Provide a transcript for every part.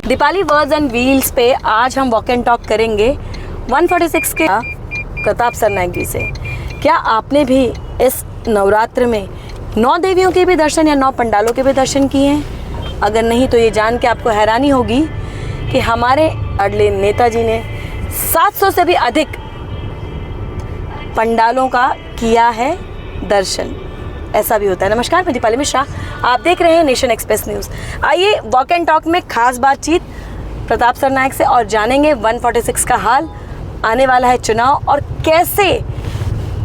Deepali words and wheels पे आज हम वॉक एंड टॉक करेंगे 146 के प्रताप सरनाइक जी से। क्या आपने भी इस नवरात्र में 9 देवियों के भी दर्शन या 9 पंडालों के भी दर्शन किए हैं? अगर नहीं तो ये जान के आपको हैरानी होगी कि हमारे अडले नेताजी ने 700 से भी अधिक पंडालों का किया है दर्शन। ऐसा भी होता है। नमस्कार, मैं दीपाली मिश्रा, आप देख रहे हैं नेशन एक्सप्रेस न्यूज़। आइए वॉक एंड टॉक में खास बातचीत प्रताप सरनाइक से और जानेंगे 146 का हाल, आने वाला है चुनाव और कैसे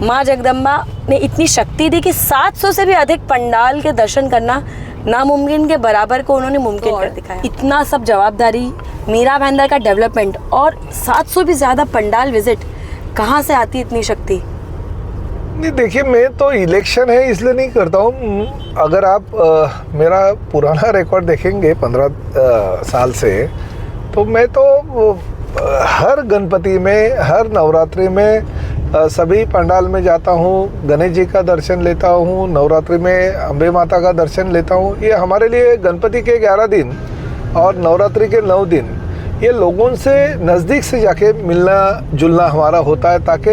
माँ जगदम्बा ने इतनी शक्ति दी कि 700 से भी अधिक पंडाल के दर्शन करना नामुमकिन के बराबर को उन्होंने मुमकिन कर दिखाया। इतना सब जवाबदारी, मीरा भाईंदर का डेवलपमेंट और 700 भी ज़्यादा पंडाल विजिट, कहाँ से आती इतनी शक्ति? नहीं, देखिए, मैं तो इलेक्शन है इसलिए नहीं करता हूँ। अगर आप मेरा पुराना रिकॉर्ड देखेंगे 15 साल से, तो मैं तो हर गणपति में, हर नवरात्रि में सभी पंडाल में जाता हूँ, गणेश जी का दर्शन लेता हूँ, नवरात्रि में अम्बे माता का दर्शन लेता हूँ। ये हमारे लिए गणपति के 11 दिन और नवरात्रि के 9 दिन ये लोगों से नज़दीक से जाके मिलना जुलना हमारा होता है, ताकि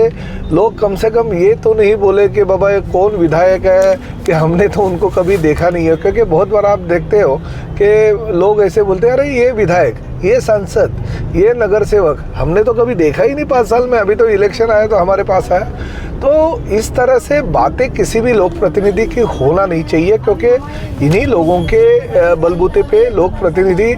लोग कम से कम ये तो नहीं बोले कि बाबा ये कौन विधायक है, कि हमने तो उनको कभी देखा नहीं है। क्योंकि बहुत बार आप देखते हो कि लोग ऐसे बोलते हैं, अरे ये विधायक, ये सांसद, ये नगर सेवक, हमने तो कभी देखा ही नहीं 5 साल में, अभी तो इलेक्शन आया तो हमारे पास आया। तो इस तरह से बातें किसी भी लोक प्रतिनिधि की होना नहीं चाहिए, क्योंकि इन्हीं लोगों के बलबूते पे लोक प्रतिनिधि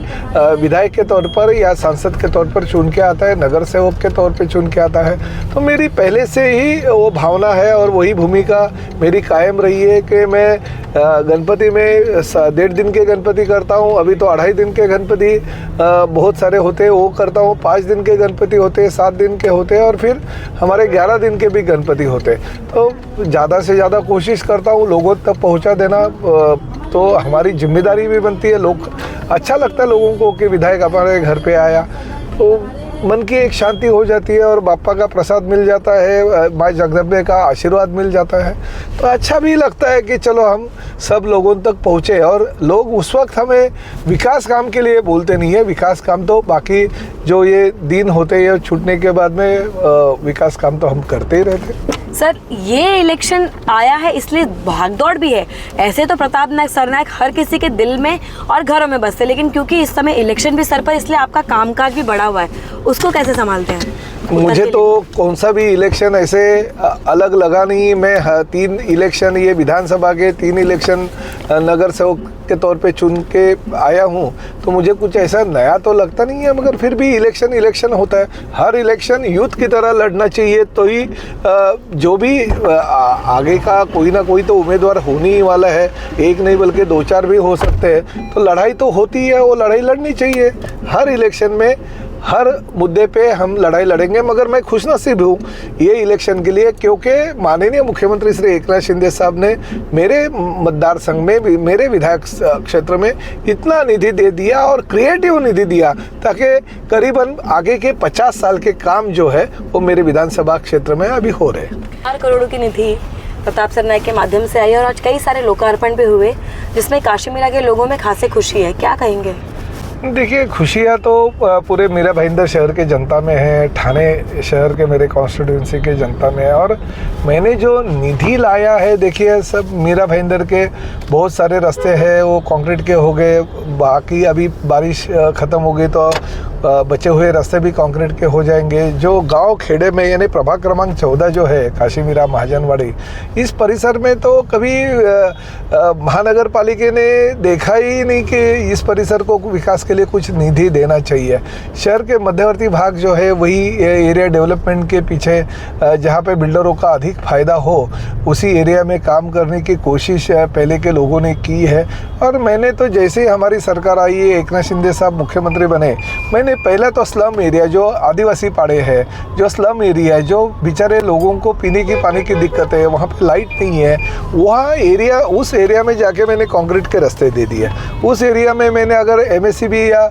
विधायक के तौर पर या सांसद के तौर पर चुन के आता है, नगर सेवक के तौर पे चुन के आता है। तो मेरी पहले से ही वो भावना है और वही भूमिका मेरी कायम रही है कि मैं गणपति में 1.5 दिन के गणपति करता हूँ। अभी तो 2.5 दिन के गणपति बहुत सारे होते हैं, वो करता हूँ। 5 दिन के गणपति होते हैं, 7 दिन के होते हैं और फिर हमारे 11 दिन के भी गणपति होते। तो ज़्यादा से ज़्यादा कोशिश करता हूँ लोगों तक पहुँचा देना, तो हमारी जिम्मेदारी भी बनती है। लोग अच्छा लगता है लोगों को कि विधायक हमारे घर पे आया, तो मन की एक शांति हो जाती है और बापा का प्रसाद मिल जाता है, माँ जगदम्बे का आशीर्वाद मिल जाता है। तो अच्छा भी लगता है कि चलो हम सब लोगों तक पहुँचे। और लोग उस वक्त हमें विकास काम के लिए बोलते नहीं है, विकास काम तो बाकी जो ये दिन होते हैं छूटने के बाद में विकास काम तो हम करते ही रहते हैं। सर, ये इलेक्शन आया है इसलिए भागदौड़ भी है। ऐसे तो प्रताप सरनाइक हर किसी के दिल में और घरों में बसते, लेकिन क्योंकि इस समय इलेक्शन भी सर पर, इसलिए आपका कामकाज भी बढ़ा हुआ है। उसको कैसे संभालते हैं? मुझे तो कौन सा भी इलेक्शन ऐसे अलग लगा नहीं। मैं 3 इलेक्शन, ये विधानसभा के 3 इलेक्शन नगर सेवक के तौर पे चुन के आया हूँ, तो मुझे कुछ ऐसा नया तो लगता नहीं है। मगर फिर भी इलेक्शन होता है। हर इलेक्शन यूथ की तरह लड़ना चाहिए, तो ही जो भी आगे का कोई ना कोई तो उम्मीदवार होने ही वाला है। एक नहीं बल्कि 2-4 भी हो सकते हैं। तो लड़ाई तो होती है, वो लड़ाई लड़नी चाहिए। हर इलेक्शन में हर मुद्दे पे हम लड़ाई लड़ेंगे। मगर मैं खुशनसीब हूँ ये इलेक्शन के लिए, क्योंकि माननीय मुख्यमंत्री श्री एकनाथ शिंदे साहब ने मेरे मतदार संघ में, मेरे विधायक क्षेत्र में इतना निधि दे दिया और क्रिएटिव निधि दिया, ताकि करीबन आगे के 50 साल के काम जो है वो मेरे विधानसभा क्षेत्र में अभी हो रहे हैं। 4 करोड़ की निधि प्रताप सरनाइक के माध्यम से आई और आज कई सारे लोकार्पण भी हुए, जिसमें काशी मीरा के लोगों में खासी खुशी है। क्या कहेंगे? देखिए, खुशियाँ तो पूरे मीरा भाईंदर शहर के जनता में है, ठाणे शहर के मेरे कॉन्स्टिट्यूंसी के जनता में है। और मैंने जो निधि लाया है, देखिए, सब मीरा भाईंदर के बहुत सारे रास्ते हैं वो कंक्रीट के हो गए, बाकी अभी बारिश ख़त्म हो गई तो बचे हुए रास्ते भी कंक्रीट के हो जाएंगे। जो गांव खेड़े में, यानी प्रभाग क्रमांक 14 जो है काशी मीरा महाजनवाड़ी, इस परिसर में तो कभी महानगर पालिका ने देखा ही नहीं कि इस परिसर को विकास के लिए कुछ निधि देना चाहिए। शहर के मध्यवर्ती भाग जो है वही एरिया डेवलपमेंट के पीछे, जहाँ पे बिल्डरों का अधिक फ़ायदा हो, उसी एरिया में काम करने की कोशिश पहले के लोगों ने की है। और मैंने तो जैसे ही हमारी सरकार आई है, एकनाथ शिंदे साहब मुख्यमंत्री बने, मैंने मैंने पहले तो स्लम एरिया जो आदिवासी पाड़े हैं, जो स्लम एरिया है, जो बेचारे लोगों को पीने की पानी की दिक्कत है, वहाँ पे लाइट नहीं है, वहाँ एरिया, उस एरिया में जाके मैंने कंक्रीट के रास्ते दे दिए। उस एरिया में मैंने अगर एमएससीबी या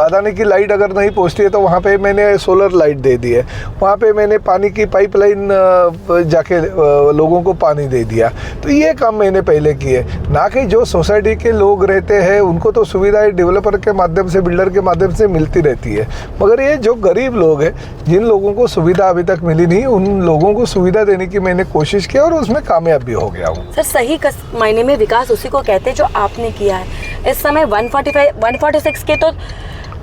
अदानी की लाइट अगर नहीं पहुँचती है तो वहाँ पे मैंने सोलर लाइट दे दी है। वहाँ पे मैंने पानी की पाइपलाइन जाके लोगों को पानी दे दिया। तो ये काम मैंने पहले किए, ना कि जो सोसाइटी के लोग रहते हैं उनको तो सुविधाएं डेवलपर के माध्यम से, बिल्डर के माध्यम से मिलती रहती है, मगर ये जो गरीब लोग हैं, जिन लोगों को सुविधा अभी तक मिली नहीं, उन लोगों को सुविधा देने की मैंने कोशिश की और उसमें कामयाब भी हो गया हूँ। सर, सही मायने में विकास उसी को कहते हैं जो आपने किया है। इस समय 146 के तो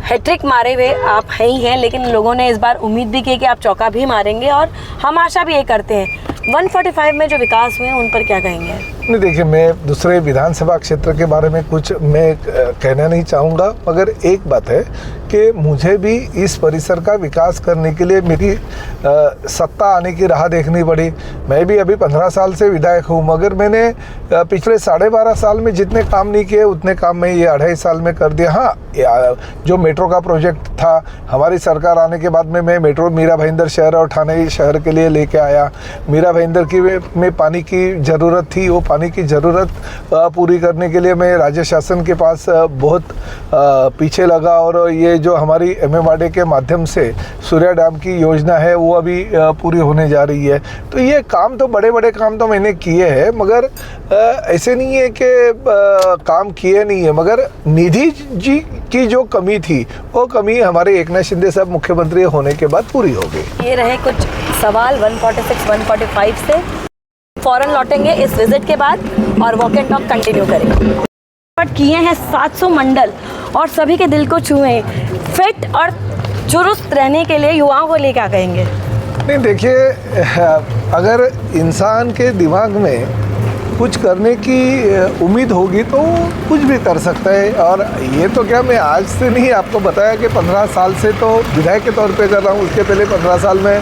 हैट्रिक मारे हुए आप हैं ही हैं, लेकिन लोगों ने इस बार उम्मीद भी की कि आप चौका भी मारेंगे और हम आशा भी ये करते हैं। 145 में जो विकास हुए उन पर क्या कहेंगे? नहीं, देखिए, मैं दूसरे विधानसभा क्षेत्र के बारे में कुछ मैं कहना नहीं चाहूँगा, मगर एक बात है कि मुझे भी इस परिसर का विकास करने के लिए मेरी सत्ता आने की राह देखनी पड़ी। मैं भी अभी 15 साल से विधायक हूँ, मगर मैंने पिछले 12.5 साल में जितने काम नहीं किए उतने काम मैं ये 2.5 साल में कर दिया। हाँ, जो मेट्रो का प्रोजेक्ट था, हमारी सरकार आने के बाद में मैं मेट्रो मीरा भाईंदर शहर और ठाणे शहर के लिए लेके आया। मीरा भाईंदर की में पानी की ज़रूरत थी, वो पानी की ज़रूरत पूरी करने के लिए मैं राज्य शासन के पास बहुत पीछे लगा और ये जो हमारी MMRDA के माध्यम से सूर्या डैम की योजना है वो अभी पूरी होने जा रही है। तो ये काम तो बड़े बड़े काम तो मैंने किए हैं, मगर ऐसे नहीं है कि काम किए नहीं है, मगर निधि जी की जो कमी थी वो कमी हमारे एकनाथ शिंदे साहब मुख्यमंत्री होने के बाद पूरी हो गई। ये रहे कुछ सवाल 146, 145 से। फौरन लौटेंगे इस विजिट के बाद और वॉक एंड टॉक कंटिन्यू करेंगे। बट किए हैं 700 मंडल और सभी के दिल को छुए। फिट और चुरुस्त रहने के लिए युवाओं को लिए क्या कहेंगे? नहीं, देखिए, अगर इंसान के दिमाग में कुछ करने की उम्मीद होगी तो कुछ भी कर सकता है। और ये तो क्या, मैं आज से नहीं आपको बताया कि 15 साल से तो विधायक के तौर पे कर रहा हूँ। उसके पहले 15 साल में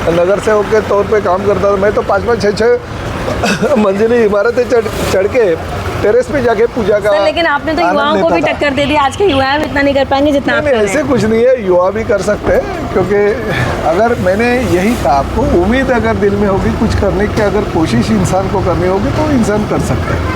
नगर सेवक के तौर पे काम करता था। मैं तो 5-5, 6-6 मंजिली इमारतें चढ़ के टेरेस पे जाके पूजा का। लेकिन आपने तो युवाओं को भी टक्कर दे दी। आज के युवा इतना नहीं कर पाएंगे जितना आप। ऐसे कुछ नहीं है, युवा भी कर सकते हैं, क्योंकि अगर मैंने यही कहा आपको, उम्मीद अगर दिल में होगी कुछ करने की, अगर कोशिश इंसान को करनी होगी तो इंसान कर सकता है।